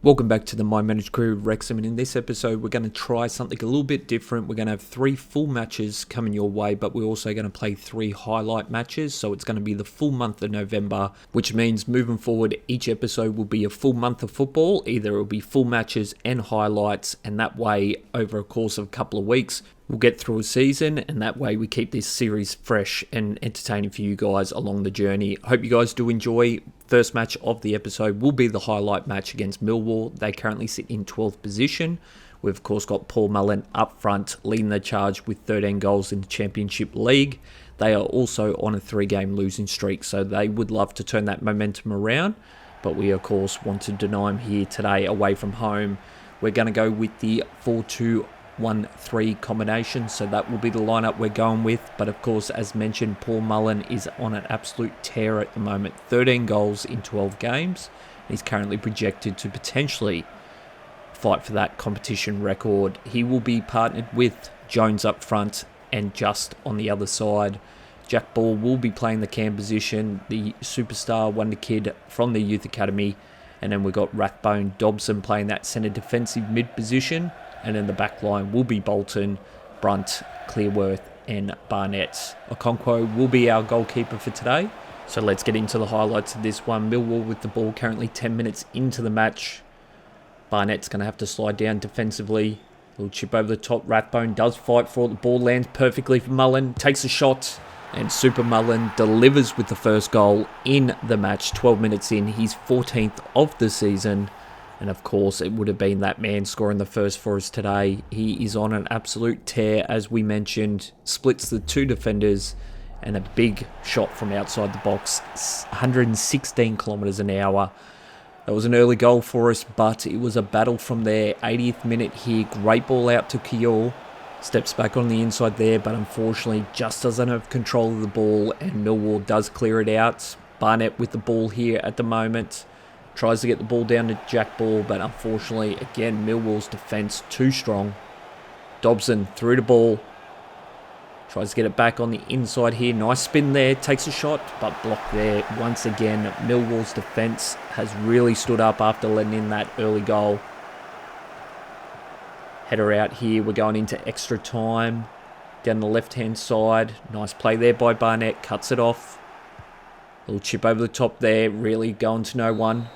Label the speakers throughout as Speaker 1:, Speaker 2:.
Speaker 1: Welcome back to the My Managed Career of Wrexham, and in this episode we're going to try something a little bit different. We're going to have 3 full matches coming your way, but we're also going to play 3 highlight matches, so it's going to be the full month of November, which means moving forward each episode will be a full month of football. Either it will be full matches and highlights, and that way over a course of a couple of weeks we'll get through a season, and that way we keep this series fresh and entertaining for you guys along the journey. I hope you guys do enjoy. First match of the episode will be the highlight match against Millwall. They currently sit in 12th position. We've of course got Paul Mullen up front leading the charge with 13 goals in the Championship League. They are also on a 3-game losing streak, so they would love to turn that momentum around, but we of course want to deny them here today away from home. We're going to go with the 4-2-1-3 combination, so that will be the lineup we're going with. But of course, as mentioned, Paul Mullen is on an absolute tear at the moment. 13 goals in 12 games. He's currently projected to potentially fight for that competition record. He will be partnered with Jones up front and Just on the other side. Jack Ball will be playing the cam position, the superstar wonder kid from the youth academy. And then we've got Rathbone Dobson playing that centre defensive mid position. And then the back line will be Bolton, Brunt, Clearworth and Barnett. Okonkwo will be our goalkeeper for today. So let's get into the highlights of this one. Millwall with the ball currently 10 minutes into the match. Barnett's going to have to slide down defensively. A little chip over the top. Rathbone does fight for it. The ball lands perfectly for Mullen. Takes a shot. And Super Mullen delivers with the first goal in the match. 12 minutes in. He's 14th of the season. And of course, it would have been that man scoring the first for us today. He is on an absolute tear, as we mentioned. Splits the 2 defenders and a big shot from outside the box. 116 kilometres an hour. That was an early goal for us, but it was a battle from there. 80th minute here. Great ball out to Kior. Steps back on the inside there, but unfortunately just doesn't have control of the ball. And Millwall does clear it out. Barnett with the ball here at the moment. Tries to get the ball down to Jack Ball, but unfortunately, again, Millwall's defence too strong. Dobson through the ball. Tries to get it back on the inside here. Nice spin there. Takes a shot, but blocked there. Once again, Millwall's defence has really stood up after letting in that early goal. Header out here. We're going into extra time. Down the left-hand side. Nice play there by Barnett. Cuts it off. Little chip over the top there. Really going to no one.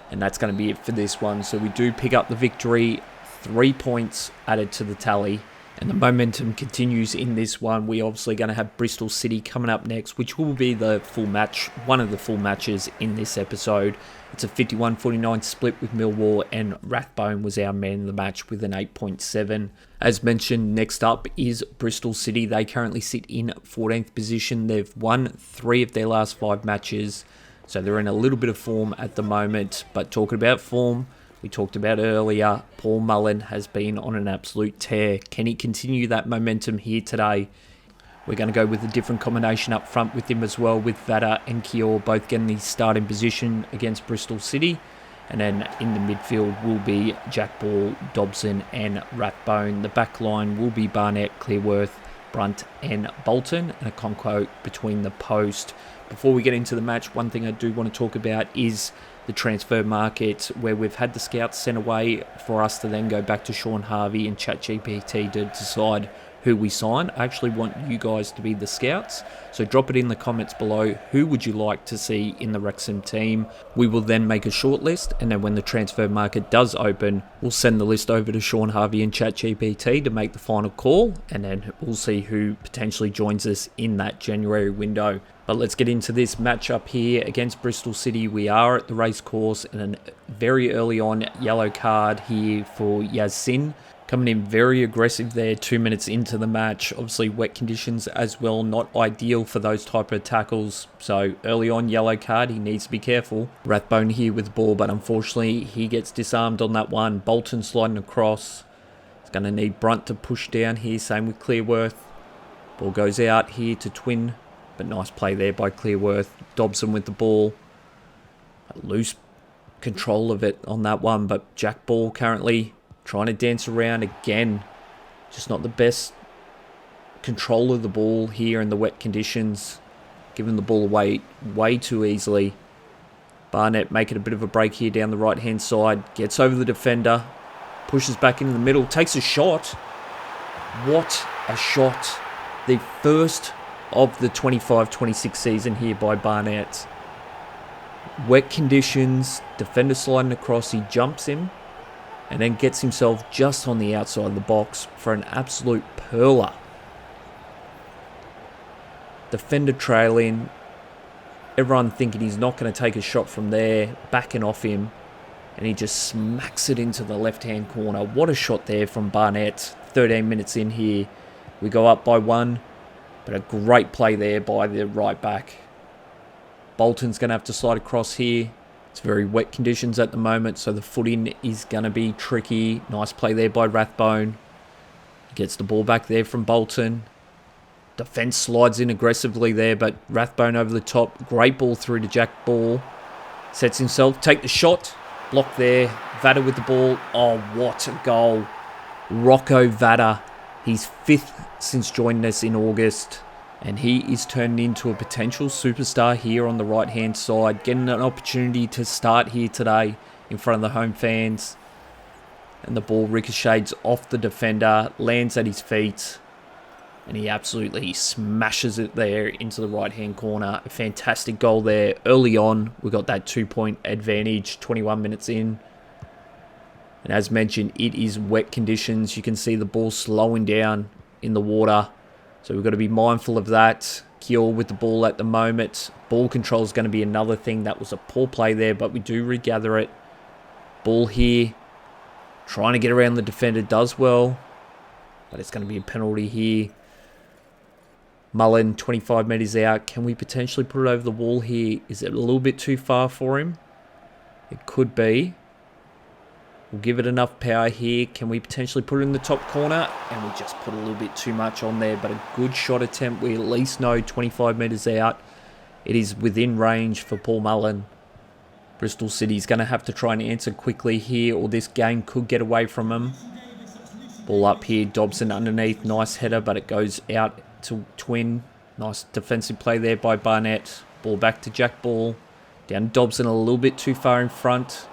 Speaker 1: And that's going to be it for this one. So we do pick up the victory. 3 points added to the tally. And the momentum continues in this one. We're obviously going to have Bristol City coming up next, which will be the full match, one of the full matches in this episode. It's a 51-49 split with Millwall, and Rathbone was our man of the match with an 8.7. As mentioned, next up is Bristol City. They currently sit in 14th position. They've won 3 of their last 5 matches. So they're in a little bit of form at the moment. But talking about form, we talked about earlier, Paul Mullen has been on an absolute tear. Can he continue that momentum here today? We're going to go with a different combination up front with him as well, with Vada and Kior both getting the starting position against Bristol City. And then in the midfield will be Jack Ball, Dobson and Rathbone. The back line will be Barnett, Clearworth, Brunt and Bolton, and a Okonkwo between the post. Before we get into the match, one thing I do want to talk about is the transfer market, where we've had the scouts sent away for us to then go back to Sean Harvey and ChatGPT to decide who we sign. I actually want you guys to be the scouts, so drop it in the comments below. Who would you like to see in the Wrexham team? We will then make a short list, and then when the transfer market does open, we'll send the list over to Sean Harvey and ChatGPT to make the final call, and then we'll see who potentially joins us in that January window. But let's get into this matchup here against Bristol City. We are at the racecourse, and a very early on yellow card here for Yazin. Coming in very aggressive there 2 minutes into the match. Obviously wet conditions as well, not ideal for those type of tackles. So early on yellow card, he needs to be careful. Rathbone here with the ball, but unfortunately he gets disarmed on that one. Bolton sliding across. He's going to need Brunt to push down here, same with Clearworth. Ball goes out here to Twin, but nice play there by Clearworth. Dobson with the ball. Loose control of it on that one, but Jack Ball currently trying to dance around again. Just not the best control of the ball here in the wet conditions. Giving the ball away way too easily. Barnett making a bit of a break here down the right-hand side. Gets over the defender. Pushes back into the middle. Takes a shot. What a shot. The first of the 25-26 season here by Barnett. Wet conditions. Defender sliding across. He jumps him. And then gets himself just on the outside of the box for an absolute perler. Defender trailing. Everyone thinking he's not going to take a shot from there. Backing off him. And he just smacks it into the left-hand corner. What a shot there from Barnett. 13 minutes in here. We go up by 1. But a great play there by the right back. Bolton's going to have to slide across here. It's very wet conditions at the moment, so the footing is going to be tricky. Nice play there by Rathbone. Gets the ball back there from Bolton. Defence slides in aggressively there, but Rathbone over the top. Great ball through to Jack Ball. Sets himself. Take the shot. Block there. Vada with the ball. Oh, what a goal. Rocco Vada. He's 5th since joining us in August. And he is turned into a potential superstar here on the right-hand side. Getting an opportunity to start here today in front of the home fans. And the ball ricochets off the defender. Lands at his feet. And he absolutely smashes it there into the right-hand corner. A fantastic goal there. Early on, we got that 2-point advantage. 21 minutes in. And as mentioned, it is wet conditions. You can see the ball slowing down in the water. So we've got to be mindful of that. Kiel with the ball at the moment. Ball control is going to be another thing. That was a poor play there, but we do regather it. Ball here. Trying to get around the defender. Does well. But it's going to be a penalty here. Mullen, 25 metres out. Can we potentially put it over the wall here? Is it a little bit too far for him? It could be. We'll give it enough power here. Can we potentially put it in the top corner? And we just put a little bit too much on there. But a good shot attempt. We at least know 25 metres out. It is within range for Paul Mullen. Bristol City's going to have to try and answer quickly here, or this game could get away from him. Ball up here. Dobson underneath. Nice header, but it goes out to Twin. Nice defensive play there by Barnett. Ball back to Jack Ball. Down Dobson a little bit too far in front.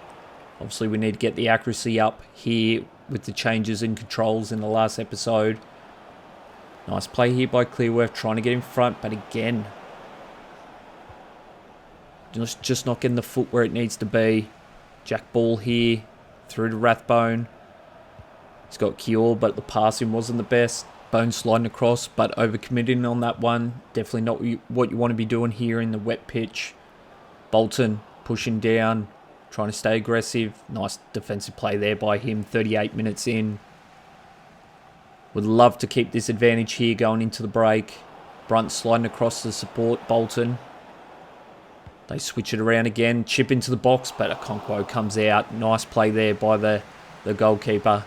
Speaker 1: Obviously, we need to get the accuracy up here with the changes in controls in the last episode. Nice play here by Clearworth, trying to get in front, but again, just not getting the foot where it needs to be. Jack Ball here, through to Rathbone. He's got Kior, but the passing wasn't the best. Bone sliding across, but overcommitting on that one. Definitely not what you want to be doing here in the wet pitch. Bolton pushing down. Trying to stay aggressive. Nice defensive play there by him. 38 minutes in. Would love to keep this advantage here going into the break. Brunt sliding across to support Bolton. They switch it around again. Chip into the box, but Okonkwo comes out. Nice play there by the goalkeeper.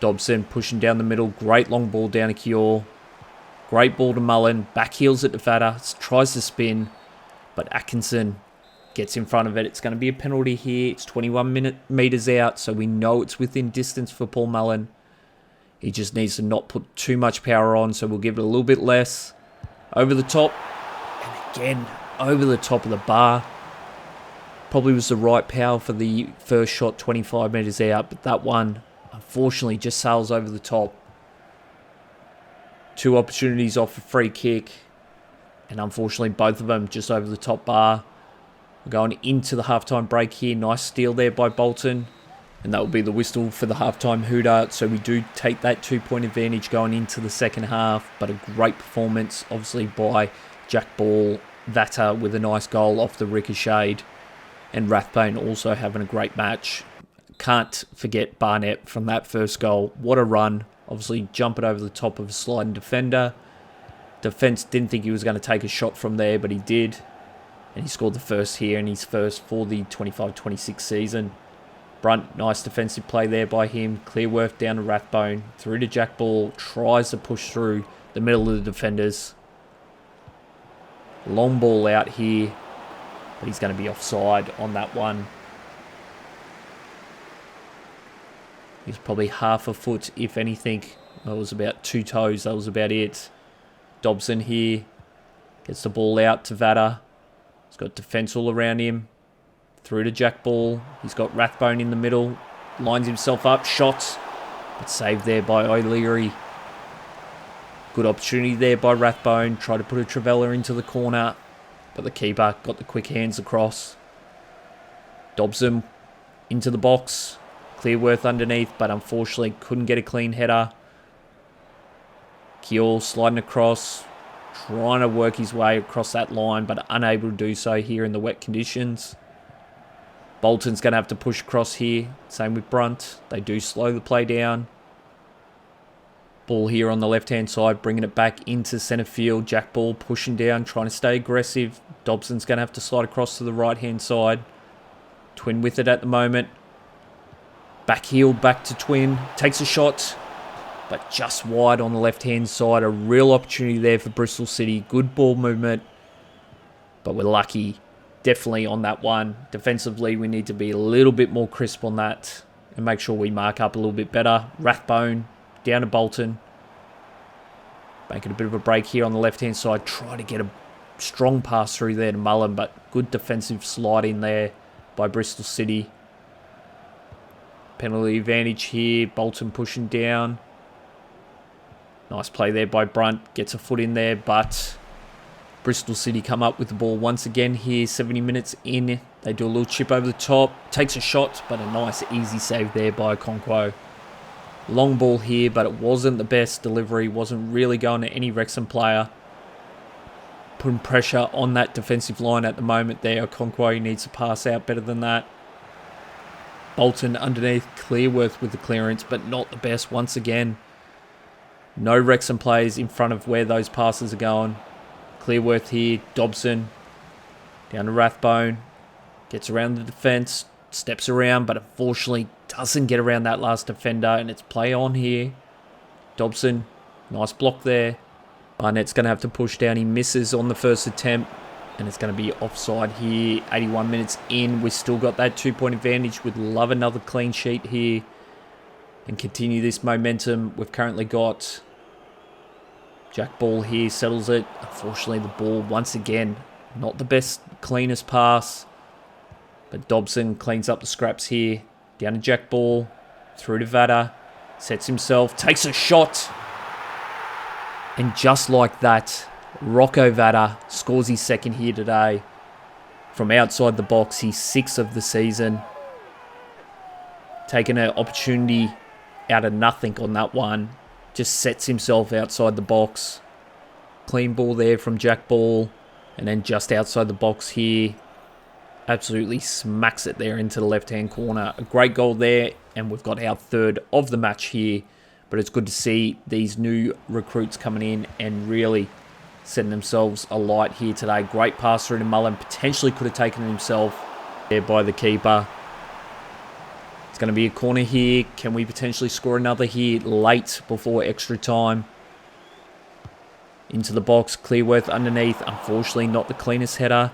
Speaker 1: Dobson pushing down the middle. Great long ball down to Kior. Great ball to Mullen. Back heels it to Vada. Tries to spin, but Atkinson gets in front of it. It's going to be a penalty here. It's 21 metres out, so we know it's within distance for Paul Mullen. He just needs to not put too much power on, so we'll give it a little bit less. Over the top. And again, over the top of the bar. Probably was the right power for the first shot, 25 metres out, but that one, unfortunately, just sails over the top. 2 opportunities off a free kick, and unfortunately, both of them just over the top bar. We're going into the halftime break here. Nice steal there by Bolton. And that will be the whistle for the halftime hooter. So we do take that 2-point advantage going into the second half. But a great performance, obviously, by Jack Ball. Vata with a nice goal off the ricochet. And Rathbone also having a great match. Can't forget Barnett from that first goal. What a run. Obviously, jumping over the top of a sliding defender. Defence didn't think he was going to take a shot from there, but he did. And he scored the first here, and his first for the 25-26 season. Brunt, nice defensive play there by him. Clearworth down to Rathbone. Through to Jack Ball. Tries to push through the middle of the defenders. Long ball out here. But he's going to be offside on that one. He's probably half a foot, if anything. That was about 2 toes. That was about it. Dobson here. Gets the ball out to Vada. He's got defence all around him. Through to Jack Ball. He's got Rathbone in the middle. Lines himself up. Shots. But saved there by O'Leary. Good opportunity there by Rathbone. Tried to put a Trevella into the corner. But the keeper got the quick hands across. Dobson into the box. Clearworth underneath, but unfortunately couldn't get a clean header. Keogh sliding across. Trying to work his way across that line, but unable to do so here in the wet conditions. Bolton's going to have to push across here. Same with Brunt. They do slow the play down. Ball here on the left-hand side, bringing it back into centre field. Jack Ball pushing down, trying to stay aggressive. Dobson's going to have to slide across to the right-hand side. Twin with it at the moment. Back heel, back to Twin. Takes a shot, but just wide on the left-hand side. A real opportunity there for Bristol City. Good ball movement, but we're lucky. Definitely on that one. Defensively, we need to be a little bit more crisp on that and make sure we mark up a little bit better. Rathbone down to Bolton. Making a bit of a break here on the left-hand side. Try to get a strong pass through there to Mullen, but good defensive slide in there by Bristol City. Penalty advantage here. Bolton pushing down. Nice play there by Brunt. Gets a foot in there, but Bristol City come up with the ball once again here. 70 minutes in. They do a little chip over the top. Takes a shot, but a nice easy save there by Okonkwo. Long ball here, but it wasn't the best delivery. Wasn't really going to any Wrexham player. Putting pressure on that defensive line at the moment there. Okonkwo needs to pass out better than that. Bolton underneath. Clearworth with the clearance, but not the best once again. No Wrexham players in front of where those passes are going. Clearworth here. Dobson. Down to Rathbone. Gets around the defence. Steps around, but unfortunately doesn't get around that last defender. And it's play on here. Dobson. Nice block there. Barnett's going to have to push down. He misses on the first attempt. And it's going to be offside here. 81 minutes in. We've still got that 2-point advantage. We'd love another clean sheet here. And continue this momentum. We've currently got Jack Ball here. Settles it. Unfortunately, the ball, once again, not the best, cleanest pass. But Dobson cleans up the scraps here. Down to Jack Ball. Through to Vada. Sets himself. Takes a shot. And just like that, Rocco Vada scores his second here today. From outside the box, he's 6th of the season. Taking an opportunity out of nothing on that one. Just sets himself outside the box. Clean ball there from Jack Ball. And then just outside the box here. Absolutely smacks it there into the left-hand corner. A great goal there. And we've got our third of the match here. But it's good to see these new recruits coming in and really setting themselves alight here today. Great pass through to Mullen. Potentially could have taken it himself there by the keeper. It's going to be a corner here. Can we potentially score another here late before extra time? Into the box. Clearworth underneath. Unfortunately, not the cleanest header.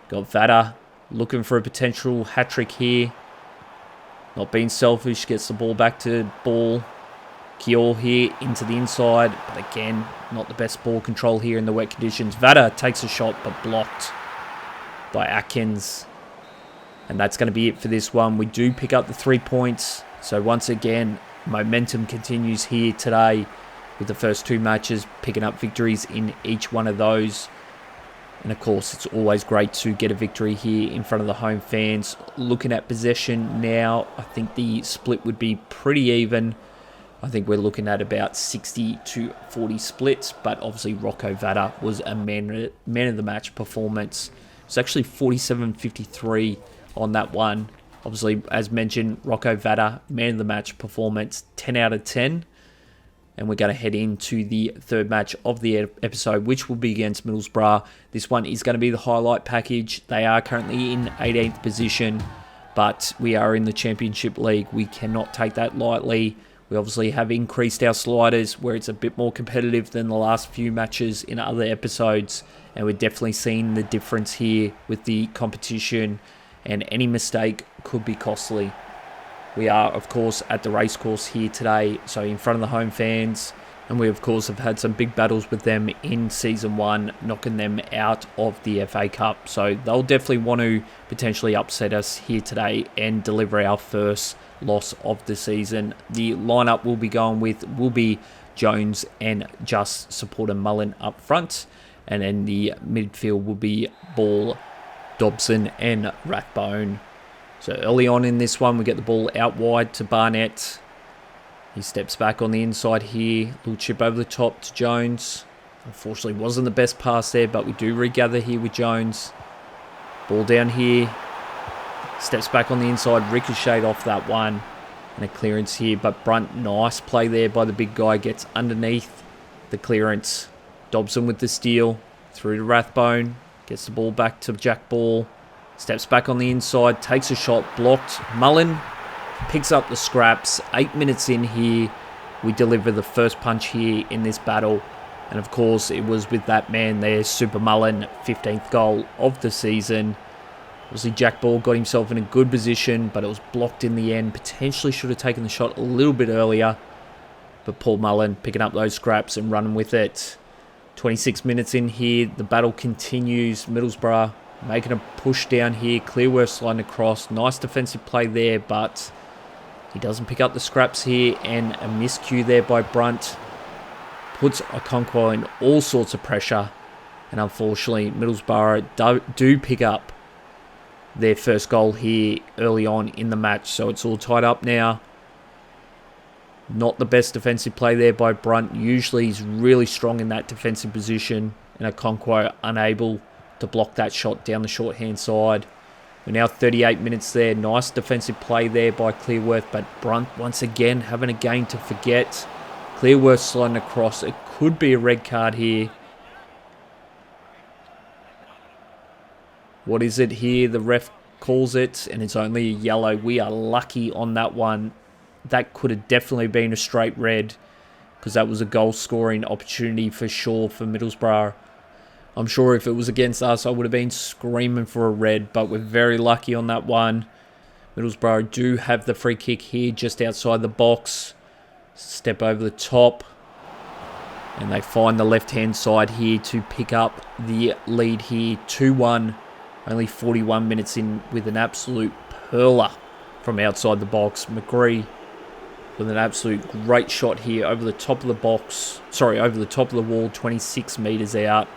Speaker 1: Got Vada looking for a potential hat-trick here. Not being selfish. Gets the ball back to Ball. Keogh here into the inside. But again, not the best ball control here in the wet conditions. Vada takes a shot, but blocked by Atkins. And that's going to be it for this one. We do pick up the 3 points. So once again, momentum continues here today with the first 2 matches, picking up victories in each one of those. And of course, it's always great to get a victory here in front of the home fans. Looking at possession now, I think the split would be pretty even. I think we're looking at about 60 to 40 splits, but obviously Rocco Vada was a man of the match performance. It's actually 47-53 on that one. Obviously, as mentioned, Rocco Vada, man of the match performance, 10 out of 10. And we're going to head into the third match of the episode, which will be against Middlesbrough. This one is going to be the highlight package. They are currently in 18th position, but we are in the Championship League. We cannot take that lightly. We obviously have increased our sliders where it's a bit more competitive than the last few matches in other episodes. And we're definitely seeing the difference here with the competition. And any mistake could be costly. We are, of course, at the racecourse here today. So in front of the home fans, And we, of course, have had some big battles with them in Season 1, knocking them out of the FA Cup. So they'll definitely want to potentially upset us here today and deliver our first loss of the season. The lineup we'll be going with will be Jones and Just supporting Mullen up front. And then the midfield will be Ball, Dobson and Rathbone. So early on in this one, we get the ball out wide to Barnett. He steps back on the inside here. Little chip over the top to Jones. Unfortunately, wasn't the best pass there, but we do regather here with Jones. Ball down here. Steps back on the inside. Ricocheted off that one. And a clearance here. But Brunt, nice play there by the big guy. Gets underneath the clearance. Dobson with the steal. Through to Rathbone. Gets the ball back to Jack Ball. Steps back on the inside. Takes a shot. Blocked. Mullen picks up the scraps. 8 minutes in here, we deliver the first punch here in this battle. And of course, it was with that man there, Super Mullen, 15th goal of the season. Obviously, Jack Ball got himself in a good position, but it was blocked in the end. Potentially should have taken the shot a little bit earlier. But Paul Mullen picking up those scraps and running with it. 26 minutes in here, the battle continues. Middlesbrough making a push down here. Clearworth sliding across. Nice defensive play there, but he doesn't pick up the scraps here, and a miscue there by Brunt puts Okonkwo in all sorts of pressure. And unfortunately, Middlesbrough do pick up their first goal here early on in the match. So it's all tied up now. Not the best defensive play there by Brunt. Usually he's really strong in that defensive position, and Okonkwo unable to block that shot down the short-hand side. We're now 38 minutes there. Nice defensive play there by Clearworth, but Brunt once again having a game to forget. Clearworth sliding across. It could be a red card here. What is it here? The ref calls it, and it's only a yellow. We are lucky on that one. That could have definitely been a straight red, because that was a goal-scoring opportunity for sure for Middlesbrough. I'm sure if it was against us, I would have been screaming for a red, but we're very lucky on that one. Middlesbrough do have the free kick here just outside the box. Step over the top. And they find the left-hand side here to pick up the lead here. 2-1. Only 41 minutes in with an absolute perler from outside the box. McGree with an absolute great shot here over the top of the box. Sorry, over the top of the wall, 26 metres out.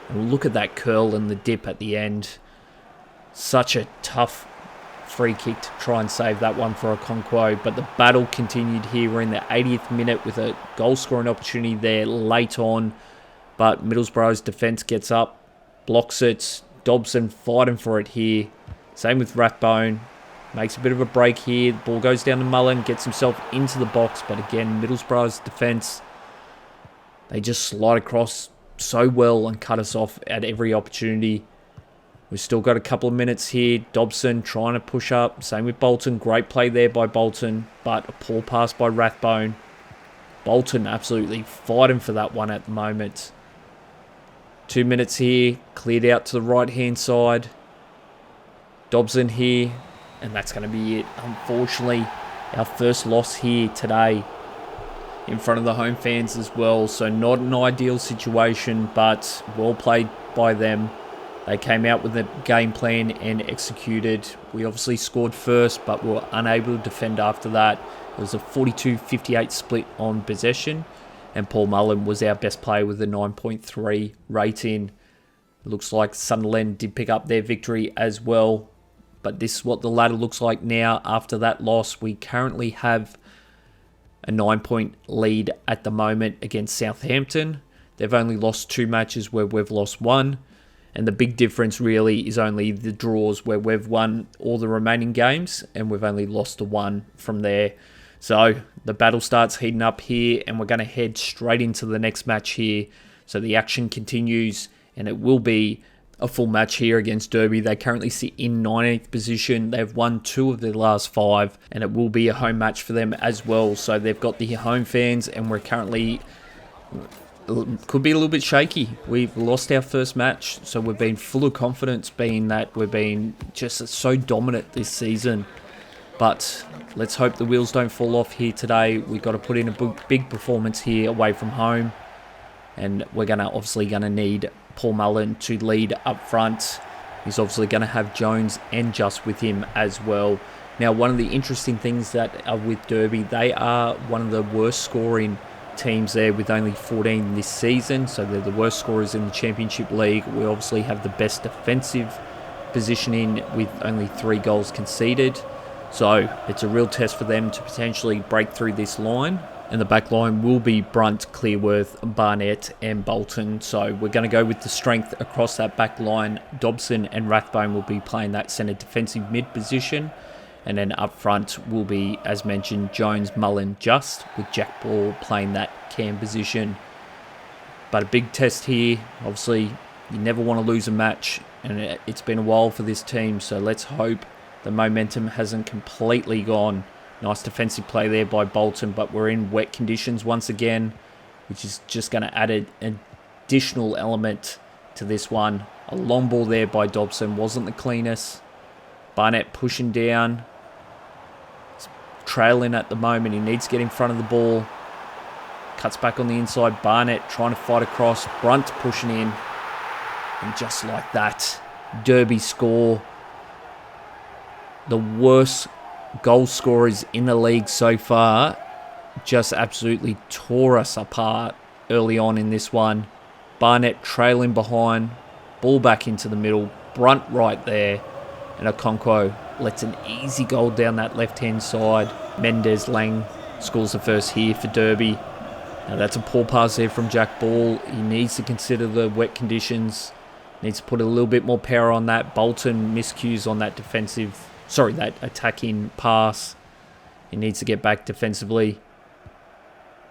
Speaker 1: And look at that curl and the dip at the end. Such a tough free kick to try and save that one for Okonkwo. But the battle continued here. We're in the 80th minute with a goal-scoring opportunity there late on. But Middlesbrough's defence gets up, blocks it. Dobson fighting for it here. Same with Rathbone. Makes a bit of a break here. The ball goes down to Mullen, gets himself into the box. But again, Middlesbrough's defence, they just slide across so well and cut us off at every opportunity. We've still got a couple of minutes here. Dobson trying to push up. Same with Bolton. Great play there by Bolton, but a poor pass by Rathbone. Bolton absolutely fighting for that one at the moment. 2 minutes here. Cleared out to the right-hand side. Dobson here. And that's going to be it. Unfortunately, our first loss here today in front of the home fans as well. So not an ideal situation, but well played by them. They came out with a game plan and executed. We obviously scored first, but were unable to defend after that. It was a 42-58 split on possession, and Paul Mullen was our best player with a 9.3 rating. Looks like Sunderland did pick up their victory as well. But this is what the ladder looks like now after that loss. We currently have a 9-point lead at the moment against Southampton. They've only lost 2 matches where we've lost 1. And the big difference really is only the draws where we've won all the remaining games and we've only lost 1 from there. So the battle starts heating up here, and we're going to head straight into the next match here. So the action continues, and it will be a full match here against Derby. They currently sit in 19th position. They've won 2 of their last 5, and it will be a home match for them as well. So they've got the home fans, and we're currently, could be a little bit shaky. We've lost our first match, so we've been full of confidence, being that we've been just so dominant this season. But let's hope the wheels don't fall off here today. We've got to put in a big performance here away from home. And we're obviously going to need Paul Mullen to lead up front. He's obviously going to have Jones and Just with him as well. Now, one of the interesting things that are with Derby, they are one of the worst scoring teams there with only 14 this season. So they're the worst scorers in the Championship League. We obviously have the best defensive positioning with only 3 goals conceded. So it's a real test for them to potentially break through this line. And the back line will be Brunt, Clearworth, Barnett and Bolton. So we're going to go with the strength across that back line. Dobson and Rathbone will be playing that centre defensive mid position. And then up front will be, as mentioned, Jones, Mullen, Just, with Jack Ball playing that cam position. But a big test here. Obviously, you never want to lose a match. And it's been a while for this team. So let's hope the momentum hasn't completely gone. Nice defensive play there by Bolton, but we're in wet conditions once again, which is just going to add an additional element to this one. A long ball there by Dobson wasn't the cleanest. Barnett pushing down. He's trailing at the moment. He needs to get in front of the ball. Cuts back on the inside. Barnett trying to fight across. Brunt pushing in. And just like that, Derby score. The worst goal scorers in the league so far just absolutely tore us apart early on in this one. Barnett trailing behind, ball back into the middle, Brunt right there, and Okonkwo lets an easy goal down that left-hand side. Mendes Lang scores the first here for Derby. Now that's a poor pass there from Jack Ball. He needs to consider the wet conditions, needs to put a little bit more power on that. Bolton miscues on that that attacking pass. He needs to get back defensively.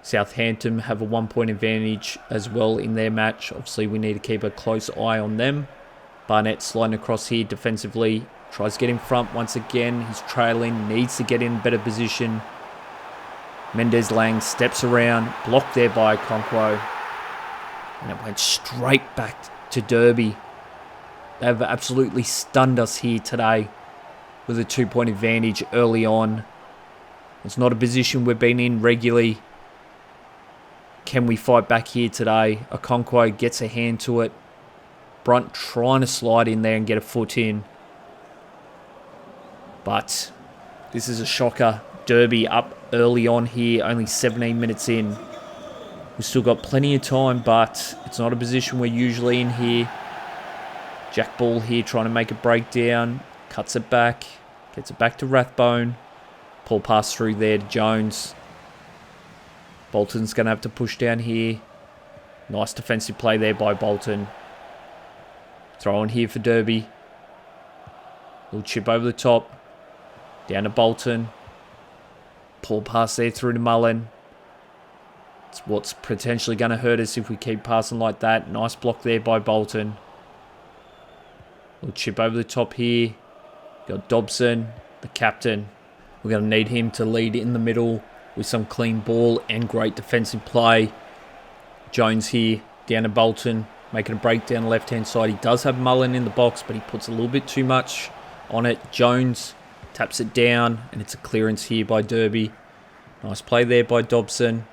Speaker 1: Southampton have a 1-point advantage as well in their match. Obviously, we need to keep a close eye on them. Barnett sliding across here defensively. Tries to get in front once again. He's trailing. Needs to get in a better position. Mendes Lang steps around. Blocked there by Okonkwo. And it went straight back to Derby. They've absolutely stunned us here today with a 2-point advantage early on. It's not a position we've been in regularly. Can we fight back here today? Okonkwo gets a hand to it. Brunt trying to slide in there and get a foot in. But this is a shocker. Derby up early on here, only 17 minutes in. We've still got plenty of time, but it's not a position we're usually in here. Jack Ball here trying to make a breakdown. Cuts it back. Gets it back to Rathbone. Paul pass through there to Jones. Bolton's going to have to push down here. Nice defensive play there by Bolton. Throw in here for Derby. Little chip over the top. Down to Bolton. Paul pass there through to Mullen. It's what's potentially going to hurt us if we keep passing like that. Nice block there by Bolton. Little chip over the top here. Got Dobson, the captain. We're going to need him to lead in the middle with some clean ball and great defensive play. Jones here, down to Bolton, making a break down the left-hand side. He does have Mullen in the box, but he puts a little bit too much on it. Jones taps it down, and it's a clearance here by Derby. Nice play there by Dobson.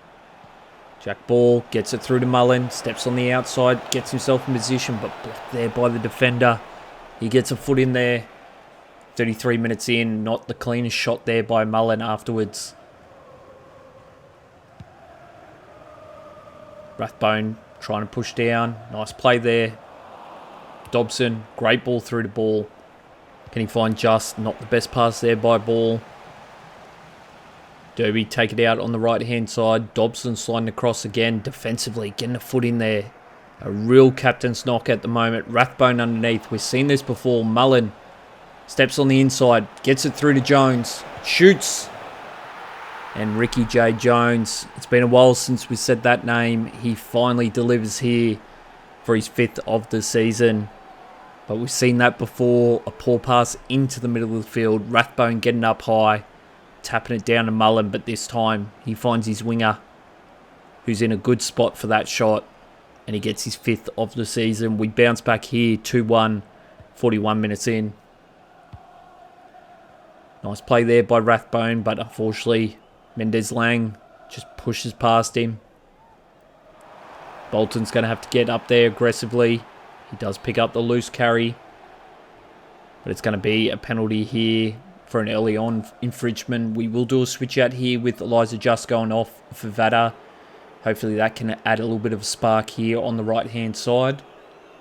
Speaker 1: Jack Ball gets it through to Mullen, steps on the outside, gets himself in position, but blocked there by the defender. He gets a foot in there. 33 minutes in, not the cleanest shot there by Mullen afterwards. Rathbone trying to push down. Nice play there. Dobson, great ball through the ball. Can he find Just? Not the best pass there by Ball. Derby take it out on the right-hand side. Dobson sliding across again defensively, getting a foot in there. A real captain's knock at the moment. Rathbone underneath. We've seen this before. Mullen steps on the inside, gets it through to Jones, shoots. And Ricky J. Jones, it's been a while since we said that name. He finally delivers here for his 5th of the season. But we've seen that before. A poor pass into the middle of the field. Rathbone getting up high, tapping it down to Mullen. But this time he finds his winger, who's in a good spot for that shot. And he gets his 5th of the season. We bounce back here 2-1, 41 minutes in. Nice play there by Rathbone, but unfortunately Mendez-Lang just pushes past him. Bolton's going to have to get up there aggressively. He does pick up the loose carry, but it's going to be a penalty here for an early on infringement. We will do a switch out here with Eliza Just going off for Vada. Hopefully that can add a little bit of a spark here on the right hand side.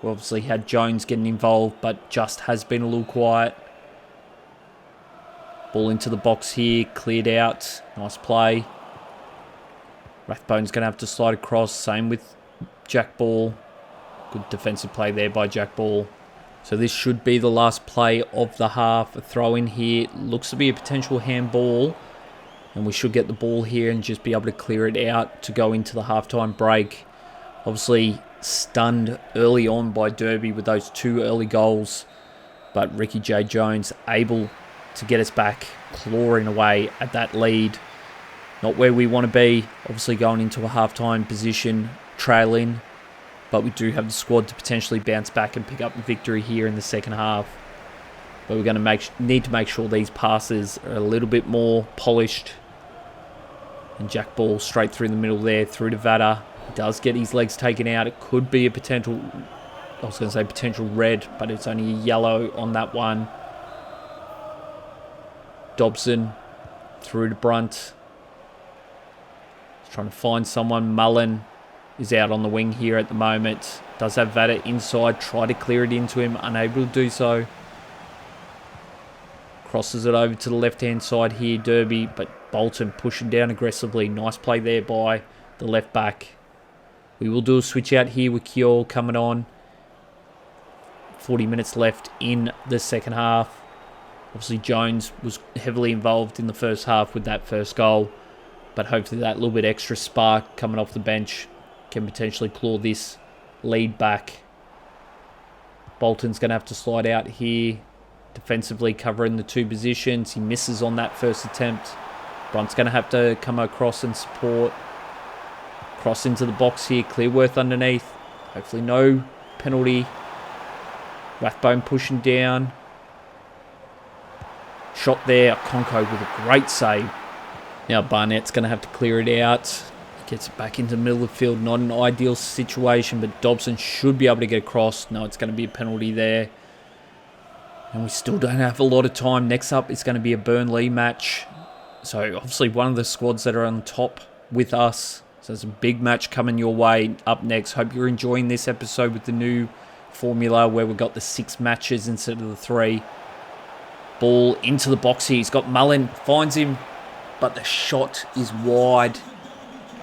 Speaker 1: We obviously had Jones getting involved, but Just has been a little quiet. Ball into the box here, cleared out. Nice play. Rathbone's going to have to slide across. Same with Jack Ball. Good defensive play there by Jack Ball. So this should be the last play of the half. A throw in here. Looks to be a potential handball. And we should get the ball here and just be able to clear it out to go into the halftime break. Obviously stunned early on by Derby with those 2 early goals. But Ricky J. Jones able to get us back, clawing away at that lead. Not where we want to be, obviously going into a halftime position, trailing, but we do have the squad to potentially bounce back and pick up the victory here in the second half. But we're going to need to make sure these passes are a little bit more polished. And Jack Ball straight through the middle there, through to Vada. He does get his legs taken out. It could be a potential, I was going to say potential red, but it's only a yellow on that one. Dobson through to Brunt. He's trying to find someone. Mullen is out on the wing here at the moment. Does have Vada inside. Try to clear it into him. Unable to do so. Crosses it over to the left-hand side here, Derby. But Bolton pushing down aggressively. Nice play there by the left back. We will do a switch out here with Kjol coming on. 40 minutes left in the second half. Obviously, Jones was heavily involved in the first half with that first goal. But hopefully that little bit extra spark coming off the bench can potentially claw this lead back. Bolton's going to have to slide out here. Defensively covering the 2 positions. He misses on that first attempt. Brunt's going to have to come across and support. Cross into the box here. Clearworth underneath. Hopefully no penalty. Rathbone pushing down. Shot there. Conco with a great save. Now Barnett's going to have to clear it out. Gets it back into the middle of the field. Not an ideal situation, but Dobson should be able to get across. No, it's going to be a penalty there. And we still don't have a lot of time. Next up, it's going to be a Burnley match. So obviously one of the squads that are on top with us. So there's a big match coming your way up next. Hope you're enjoying this episode with the new formula where we've got the 6 matches instead of the 3. Ball into the box here. He's got Mullen. Finds him. But the shot is wide.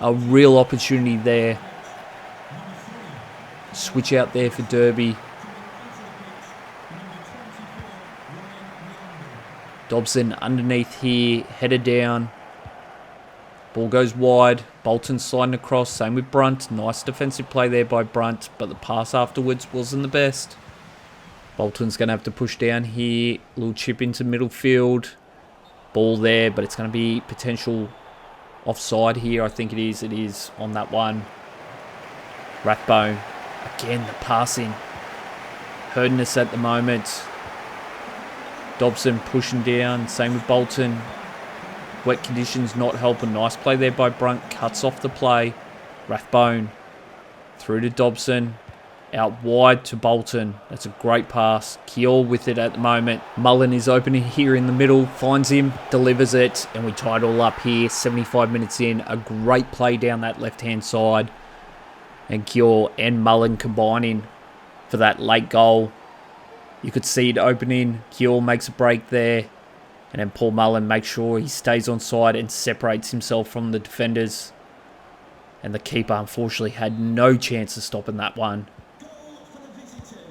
Speaker 1: A real opportunity there. Switch out there for Derby. Dobson underneath here. Header down. Ball goes wide. Bolton sliding across. Same with Brunt. Nice defensive play there by Brunt. But the pass afterwards wasn't the best. Bolton's going to have to push down here. Little chip into middle field. Ball there, but it's going to be potential offside here. I think it is. It is on that one. Rathbone. Again, the passing. Hurting us at the moment. Dobson pushing down. Same with Bolton. Wet conditions not helping. Nice play there by Brunt. Cuts off the play. Rathbone. Through to Dobson. Out wide to Bolton. That's a great pass. Kjol with it at the moment. Mullen is opening here in the middle. Finds him. Delivers it. And we tie it all up here. 75 minutes in. A great play down that left-hand side. And Kjol and Mullen combining for that late goal. You could see it opening. Kjol makes a break there. And then Paul Mullen makes sure he stays on side and separates himself from the defenders. And the keeper, unfortunately, had no chance of stopping that one.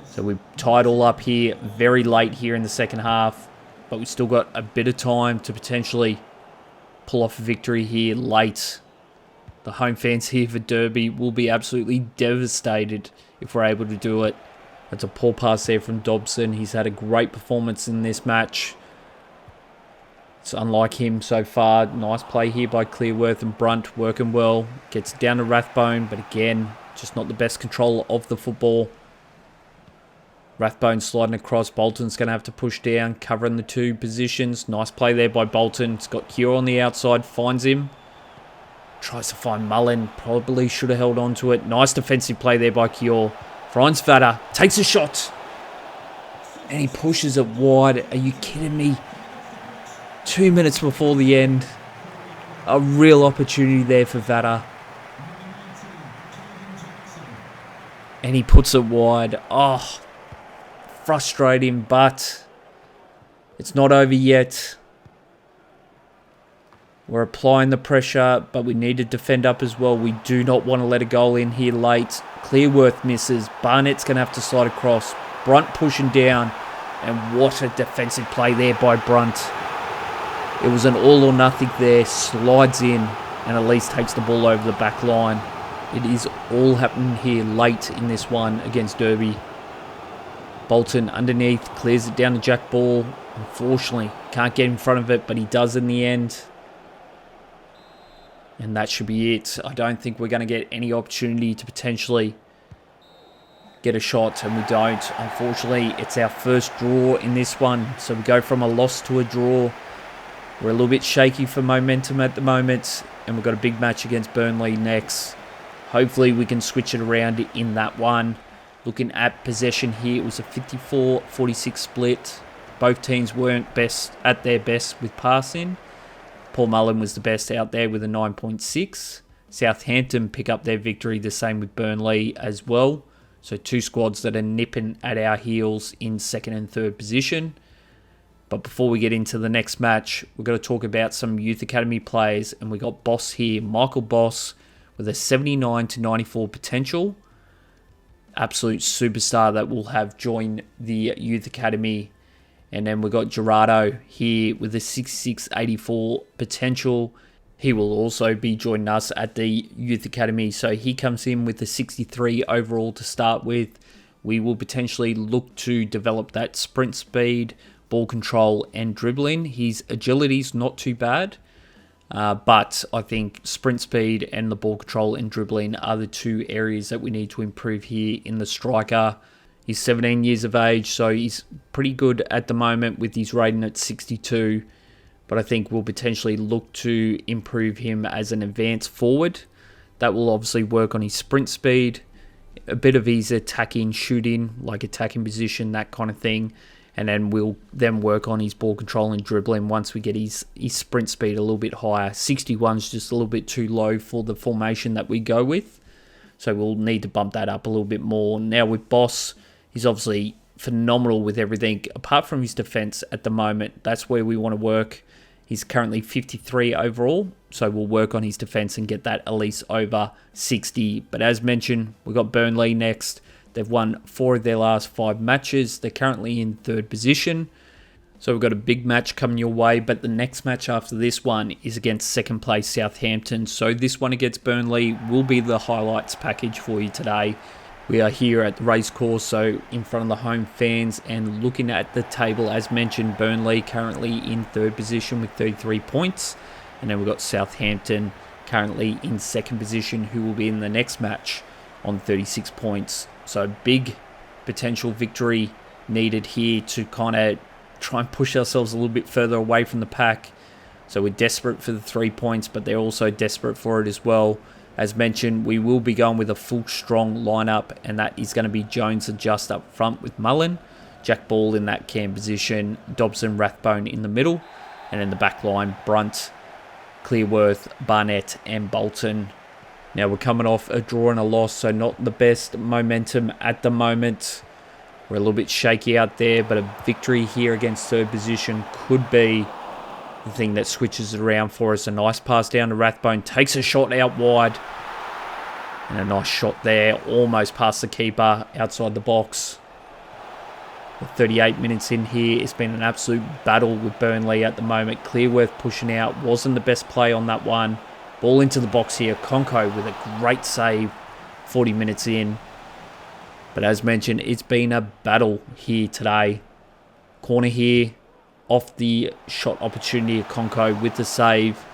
Speaker 1: So we've tied all up here very late here in the second half. But we've still got a bit of time to potentially pull off a victory here late. The home fans here for Derby will be absolutely devastated if we're able to do it. That's a poor pass there from Dobson. He's had a great performance in this match. It's unlike him so far. Nice play here by Clearworth and Brunt, working well. Gets down to Rathbone, but again, just not the best control of the football. Rathbone sliding across. Bolton's going to have to push down, covering the two positions. Nice play there by Bolton. It's got Cure on the outside, finds him. Tries to find Mullen. Probably should have held on to it. Nice defensive play there by Cure. Finds Vatter. Takes a shot. And he pushes it wide. Are you kidding me? 2 minutes before the end. A real opportunity there for Vatter. And he puts it wide. Oh, frustrating, but it's not over yet. We're applying the pressure, but we need to defend up as well. We do not want to let a goal in here late. Clearworth misses. Barnett's going to have to slide across. Brunt pushing down. And what a defensive play there by Brunt. It was an all or nothing there. Slides in and at least takes the ball over the back line. It is all happening here late in this one against Derby. Bolton underneath, clears it down to Jack Ball. Unfortunately, can't get in front of it, but he does in the end. And that should be it. I don't think we're going to get any opportunity to potentially get a shot, and we don't. Unfortunately, it's our first draw in this one. So we go from a loss to a draw. We're a little bit shaky for momentum at the moment, and we've got a big match against Burnley next. Hopefully we can switch it around in that one. Looking at possession here, it was a 54-46 split. Both teams weren't best at their best with passing. Paul Mullen was the best out there with a 9.6. Southampton pick up their victory, the same with Burnley as well. So two squads that are nipping at our heels in second and third position. But before we get into the next match, we've got to talk about some youth academy players. And we got Boss here, Michael Boss, with a 79 to 94 potential. Absolute superstar that will have joined the youth academy. And then we've got Gerardo here with a 66-84 potential. He will also be joining us at the youth academy. So he comes in with a 63 overall to start with. We will potentially look to develop that sprint speed, ball control and dribbling. His agility's not too bad. But I think sprint speed and the ball control and dribbling are the two areas that we need to improve here in the striker. He's 17 years of age, so he's pretty good at the moment with his rating at 62. But I think we'll potentially look to improve him as an advanced forward. That will obviously work on his sprint speed, a bit of his attacking, shooting, like attacking position, that kind of thing. And then we'll then work on his ball control and dribbling once we get his sprint speed a little bit higher. 61's just a little bit too low for the formation that we go with. So we'll need to bump that up a little bit more. Now with Boss, he's obviously phenomenal with everything. Apart from his defense at the moment, that's where we want to work. He's currently 53 overall. So we'll work on his defense and get that at least over 60. But as mentioned, we've got Burnley next. They've won 4 of their last 5 matches. They're currently in third position. So we've got a big match coming your way. But the next match after this one is against second place Southampton. So this one against Burnley will be the highlights package for you today. We are here at the racecourse, so in front of the home fans, and looking at the table, as mentioned, Burnley currently in third position with 33 points. And then we've got Southampton currently in second position, who will be in the next match on 36 points. So big potential victory needed here to kind of try and push ourselves a little bit further away from the pack. So we're desperate for the 3 points, but they're also desperate for it as well. As mentioned, we will be going with a full strong lineup, and that is going to be Jones and Just up front with Mullen, Jack Ball in that cam position, Dobson, Rathbone in the middle, and in the back line, Brunt, Clearworth, Barnett and Bolton. Now we're coming off a draw and a loss, so not the best momentum at the moment. We're a little bit shaky out there, but a victory here against third position could be the thing that switches it around for us. A nice pass down to Rathbone, takes a shot out wide. And a nice shot there, almost past the keeper, outside the box. With 38 minutes in here, it's been an absolute battle with Burnley at the moment. Clearworth pushing out, wasn't the best play on that one. Ball into the box here, Conco with a great save, 40 minutes in. But as mentioned, it's been a battle here today. Corner here, off the shot opportunity of Conco with the save.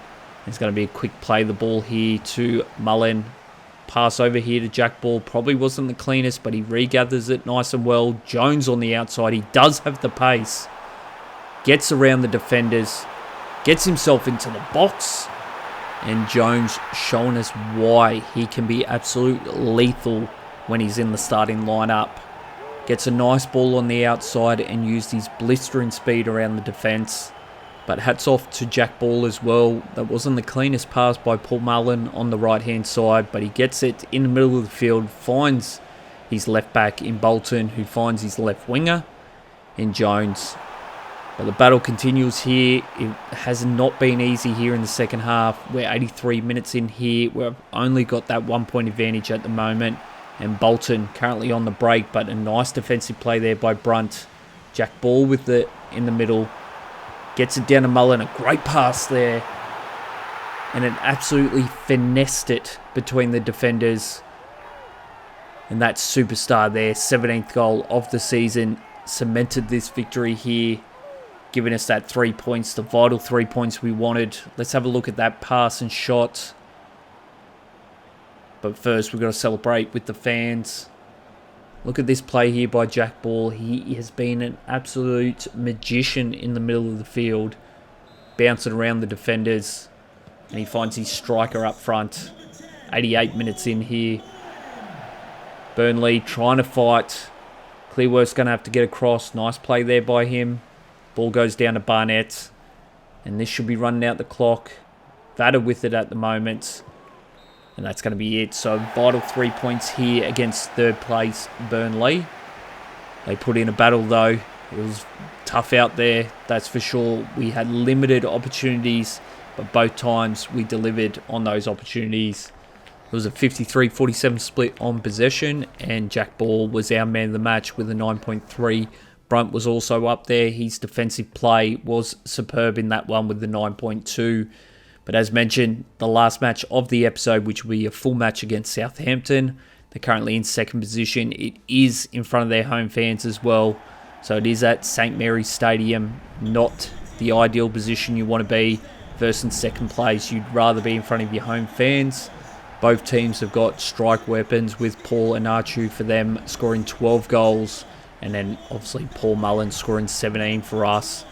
Speaker 1: It's going to be a quick play, the ball here to Mullen. Pass over here to Jack Ball. Probably wasn't the cleanest, but he regathers it nice and well. Jones on the outside. He does have the pace. Gets around the defenders. Gets himself into the box. And Jones showing us why he can be absolute lethal when he's in the starting lineup. Gets a nice ball on the outside and used his blistering speed around the defence. But hats off to Jack Ball as well. That wasn't the cleanest pass by Paul Mullen on the right-hand side, but he gets it in the middle of the field, finds his left back in Bolton, who finds his left winger in Jones. But the battle continues here. It has not been easy here in the second half. We're 83 minutes in here. We've only got that 1 point advantage at the moment. And Bolton currently on the break, but a nice defensive play there by Brunt. Jack Ball with it in the middle. Gets it down to Mullen. A great pass there. And it absolutely finessed it between the defenders. And that superstar there, 17th goal of the season, cemented this victory here, giving us that 3 points, the vital 3 points we wanted. Let's have a look at that pass and shot. But first, we've got to celebrate with the fans. Look at this play here by Jack Ball. He has been an absolute magician in the middle of the field, bouncing around the defenders, and he finds his striker up front. 88 minutes in here. Burnley trying to fight. Clearworth's going to have to get across. Nice play there by him. Ball goes down to Barnett, and this should be running out the clock. Vader with it at the moment. And that's going to be it. So vital 3 points here against third place Burnley. They put in a battle though. It was tough out there, that's for sure. We had limited opportunities, but both times we delivered on those opportunities. It was a 53-47 split on possession, and Jack Ball was our man of the match with a 9.3. Brunt was also up there. His defensive play was superb in that one with the 9.2. But as mentioned, the last match of the episode, which will be a full match against Southampton. They're currently in second position. It is in front of their home fans as well. So it is at St Mary's Stadium. Not the ideal position you want to be. First and second place, you'd rather be in front of your home fans. Both teams have got strike weapons, with Paul and Archu for them scoring 12 goals. And then obviously Paul Mullen scoring 17 for us.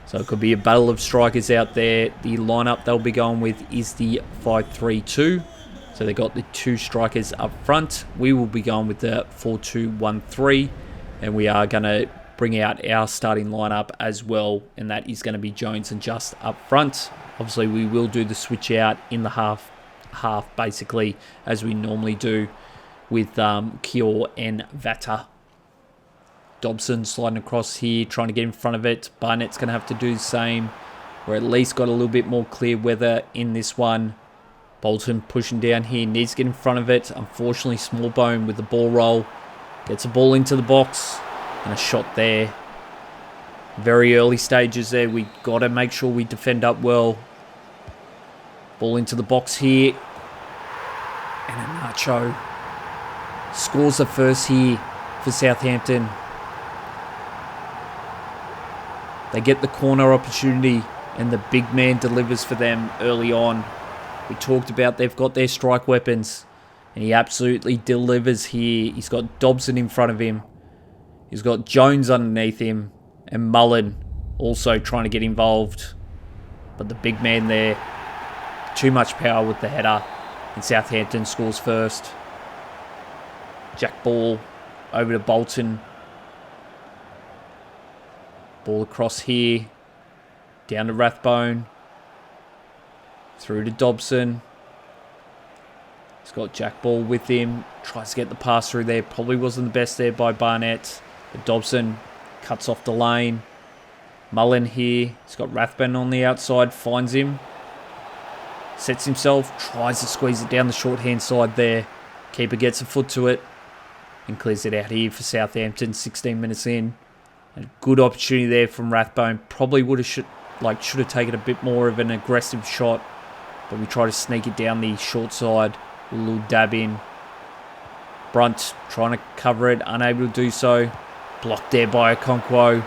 Speaker 1: So it could be a battle of strikers out there. The lineup they'll be going with is the 5-3-2. So they got the two strikers up front. We will be going with the 4-2-1-3. And we are going to bring out our starting lineup as well. And that is going to be Jones and Just up front. Obviously, we will do the switch out in the half basically, as we normally do with Kior and Vata. Dobson sliding across here, trying to get in front of it. Barnett's going to have to do the same. We're at least got a little bit more clear weather in this one. Bolton pushing down here, needs to get in front of it. Unfortunately, Smallbone with the ball roll. Gets a ball into the box. And a shot there. Very early stages there. We got to make sure we defend up well. Ball into the box here. And Nacho scores the first here for Southampton. They get the corner opportunity, and the big man delivers for them early on. We talked about they've got their strike weapons, and he absolutely delivers here. He's got Dobson in front of him. He's got Jones underneath him, and Mullen also trying to get involved. But the big man there, too much power with the header, and Southampton scores first. Jack Ball over to Bolton. Ball across here, down to Rathbone, through to Dobson. He's got Jack Ball with him, tries to get the pass through there. Probably wasn't the best there by Barnett, but Dobson cuts off the lane. Mullen here, he's got Rathbone on the outside, finds him, sets himself, tries to squeeze it down the short-hand side there. Keeper gets a foot to it and clears it out here for Southampton, 16 minutes in. A good opportunity there from Rathbone. Probably should have taken a bit more of an aggressive shot, but we try to sneak it down the short side. A little dab in. Brunt trying to cover it, unable to do so. Blocked there by Okonkwo.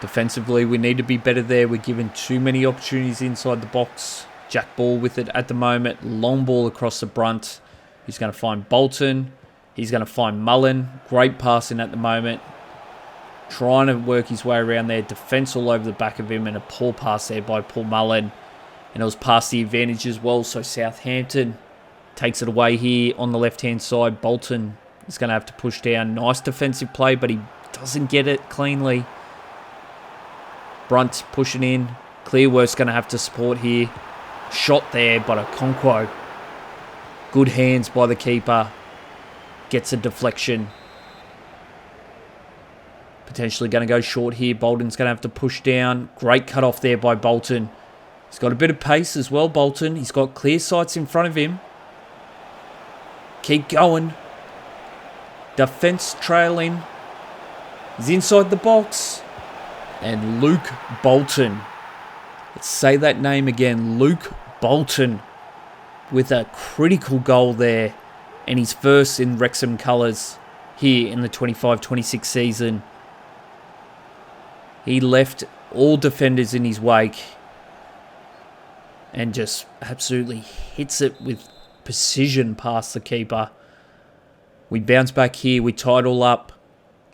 Speaker 1: Defensively, we need to be better there. We're given too many opportunities inside the box. Jack Ball with it at the moment. Long ball across the Brunt, He's going to find Bolton. He's going to find Mullen. Great passing at the moment. Trying to work his way around there. Defence all over the back of him, and a poor pass there by Paul Mullen. And it was past the advantage as well, so Southampton takes it away here on the left-hand side. Bolton is going to have to push down. Nice defensive play, but he doesn't get it cleanly. Brunt pushing in. Clearworth's going to have to support here. Shot there by Okonkwo. Good hands by the keeper. Gets a deflection. Potentially going to go short here. Bolton's going to have to push down. Great cut off there by Bolton. He's got a bit of pace as well, Bolton. He's got clear sights in front of him. Keep going. Defence trailing. He's inside the box. And Luke Bolton. Let's say that name again. Luke Bolton. With a critical goal there. And his first in Wrexham colours here in the 25-26 season. He left all defenders in his wake and just absolutely hits it with precision past the keeper. We bounce back here. We tie it all up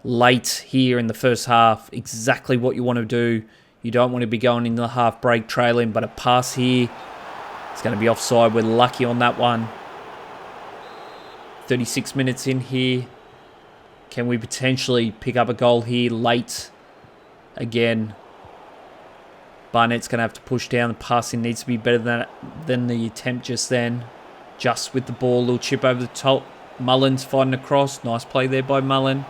Speaker 1: late here in the first half. Exactly what you want to do. You don't want to be going in the half break trailing, but a pass here. It's going to be offside. We're lucky on that one. 36 minutes in here. Can we potentially pick up a goal here late? Again, Barnett's going to have to push down. The passing needs to be better than the attempt just then. Just with the ball, little chip over the top. Mullen's fighting across. Nice play there by Mullen.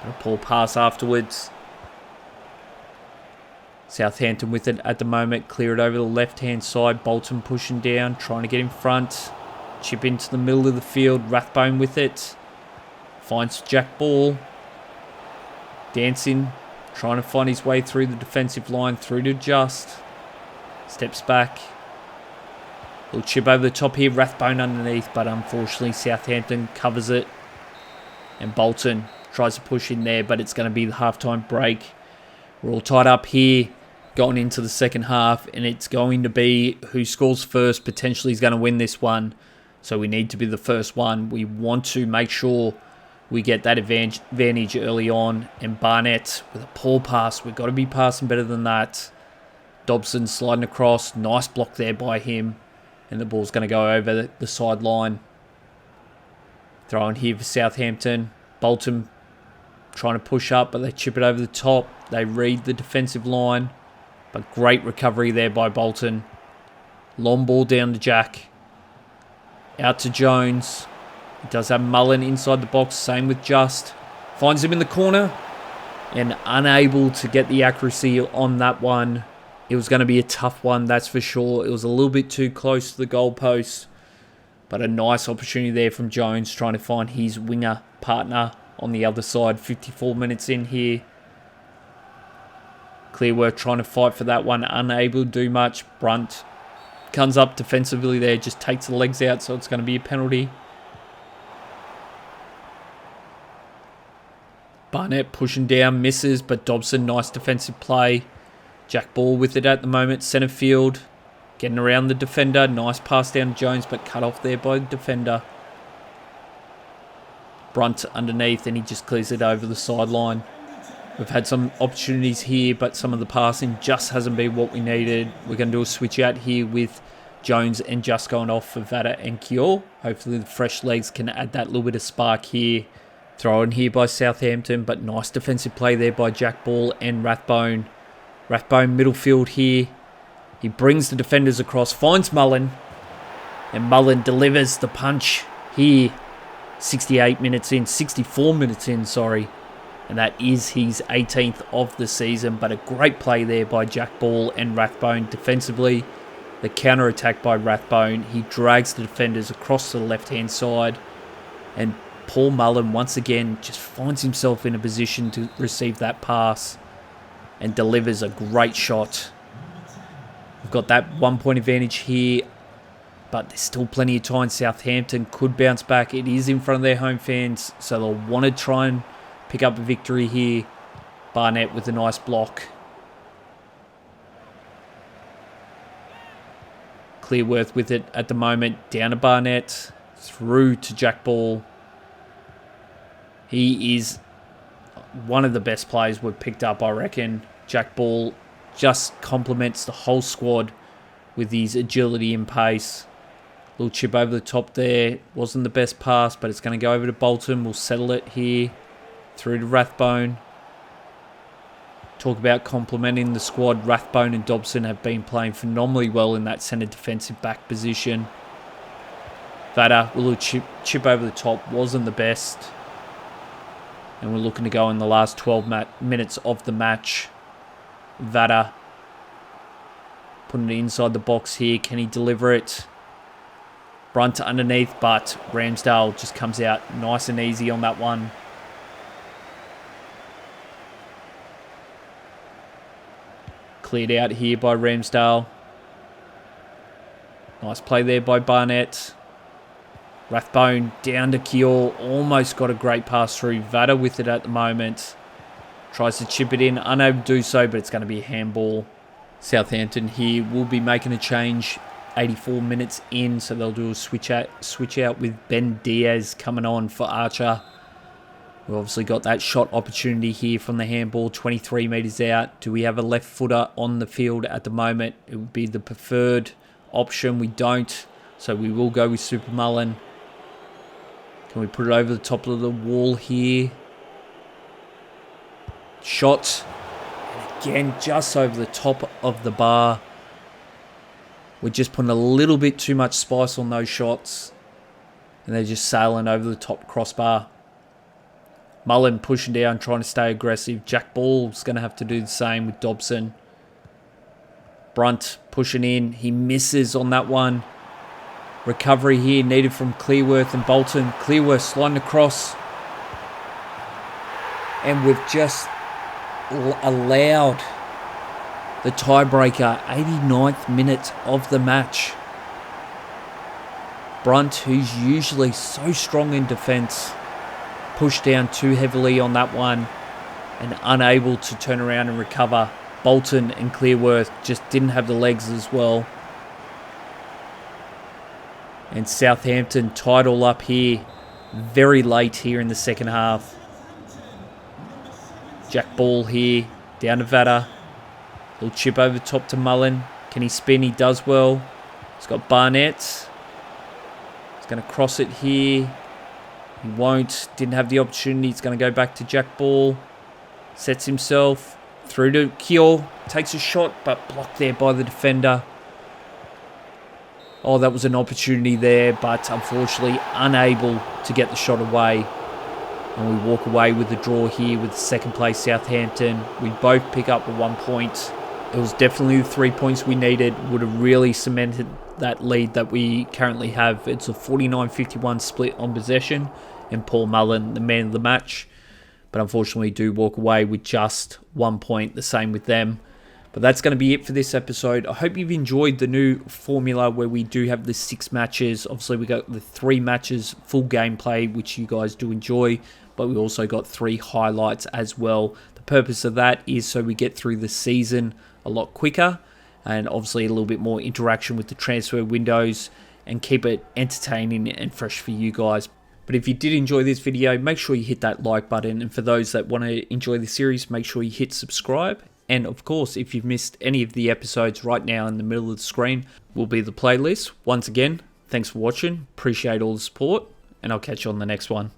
Speaker 1: But a poor pass afterwards. Southampton with it at the moment. Clear it over the left-hand side. Bolton pushing down, trying to get in front. Chip into the middle of the field. Rathbone with it. Finds Jack Ball. Dancing. Trying to find his way through the defensive line. Through to Just. Steps back. Little chip over the top here. Rathbone underneath. But unfortunately Southampton covers it. And Bolton tries to push in there. But it's going to be the halftime break. We're all tied up here. Going into the second half. And it's going to be who scores first. Potentially is going to win this one. So we need to be the first one. We want to make sure we get that advantage early on. And Barnett with a poor pass. We've got to be passing better than that. Dobson sliding across. Nice block there by him. And the ball's going to go over the sideline. Throw in here for Southampton. Bolton trying to push up, but they chip it over the top. They read the defensive line. But great recovery there by Bolton. Long ball down to Jack. Out to Jones. He does have Mullen inside the box. Same with Just. Finds him in the corner. And unable to get the accuracy on that one. It was going to be a tough one, that's for sure. It was a little bit too close to the goalpost. But a nice opportunity there from Jones. Trying to find his winger partner on the other side. 54 minutes in here. Clearworth trying to fight for that one. Unable to do much. Brunt comes up defensively there. Just takes the legs out. So it's going to be a penalty. Barnett pushing down, misses, but Dobson, nice defensive play. Jack Ball with it at the moment, centre field. Getting around the defender, nice pass down to Jones, but cut off there by the defender. Brunt underneath, and he just clears it over the sideline. We've had some opportunities here, but some of the passing just hasn't been what we needed. We're going to do a switch out here with Jones and Just going off for Vada and Kior. Hopefully the fresh legs can add that little bit of spark here. Throw in here by Southampton, but nice defensive play there by Jack Ball and Rathbone. Rathbone middle field here. He brings the defenders across, finds Mullen, and Mullen delivers the punch here. 64 minutes in, sorry. And that is his 18th of the season, but a great play there by Jack Ball and Rathbone defensively. The counter-attack by Rathbone. He drags the defenders across to the left-hand side, and Paul Mullen once again just finds himself in a position to receive that pass and delivers a great shot. We've got that 1 point advantage here, but there's still plenty of time. Southampton could bounce back. It is in front of their home fans, so they'll want to try and pick up a victory here. Barnett with a nice block. Clearworth with it at the moment. Down to Barnett. Through to Jack Ball. He is one of the best players we've picked up, I reckon. Jack Ball just complements the whole squad with his agility and pace. Little chip over the top there. Wasn't the best pass, but it's going to go over to Bolton. We'll settle it here. Through to Rathbone. Talk about complementing the squad. Rathbone and Dobson have been playing phenomenally well in that centre defensive back position. Vada, a little chip over the top. Wasn't the best. And we're looking to go in the last 12 minutes of the match. Vada putting it inside the box here. Can he deliver it? Brunt underneath, but Ramsdale just comes out nice and easy on that one. Cleared out here by Ramsdale. Nice play there by Barnett. Rathbone down to Kiel. Almost got a great pass through. Vada with it at the moment. Tries to chip it in. Unable to do so, but it's going to be a handball. Southampton here will be making a change 84 minutes in, so they'll do a switch out with Ben Diaz coming on for Archer. We've obviously got that shot opportunity here from the handball, 23 metres out. Do we have a left footer on the field at the moment? It would be the preferred option. We don't, so we will go with Super Mullen. Can we put it over the top of the wall here? Shot. And again, just over the top of the bar. We're just putting a little bit too much spice on those shots. And they're just sailing over the top crossbar. Mullen pushing down, trying to stay aggressive. Jack Ball's going to have to do the same with Dobson. Brunt pushing in. He misses on that one. Recovery here needed from Clearworth and Bolton. Clearworth sliding across. And we've just allowed the tiebreaker, 89th minute of the match. Brunt, who's usually so strong in defence, pushed down too heavily on that one and unable to turn around and recover. Bolton and Clearworth just didn't have the legs as well. And Southampton tied all up here very late here in the second half. Jack Ball here, down to Vada. Little chip over the top to Mullen. Can he spin? He does well. He's got Barnett. He's going to cross it here. He won't. Didn't have the opportunity. He's going to go back to Jack Ball. Sets himself. Through to Kiel. Takes a shot, but blocked there by the defender. Oh, that was an opportunity there, but unfortunately unable to get the shot away. And we walk away with the draw here with second place Southampton. We both pick up a 1 point. It was definitely the 3 points we needed. Would have really cemented that lead that we currently have. It's a 49-51 split on possession. And Paul Mullen, the man of the match. But unfortunately do walk away with just 1 point. The same with them. But that's going to be it for this episode. I hope you've enjoyed the new formula where we do have the 6 matches. Obviously, we got the 3 matches, full gameplay, which you guys do enjoy. But we also got 3 highlights as well. The purpose of that is so we get through the season a lot quicker. And obviously a little bit more interaction with the transfer windows. And keep it entertaining and fresh for you guys. But if you did enjoy this video, make sure you hit that like button. And for those that want to enjoy the series, make sure you hit subscribe. And of course, if you've missed any of the episodes, right now in the middle of the screen will be the playlist. Once again, thanks for watching. Appreciate all the support. And I'll catch you on the next one.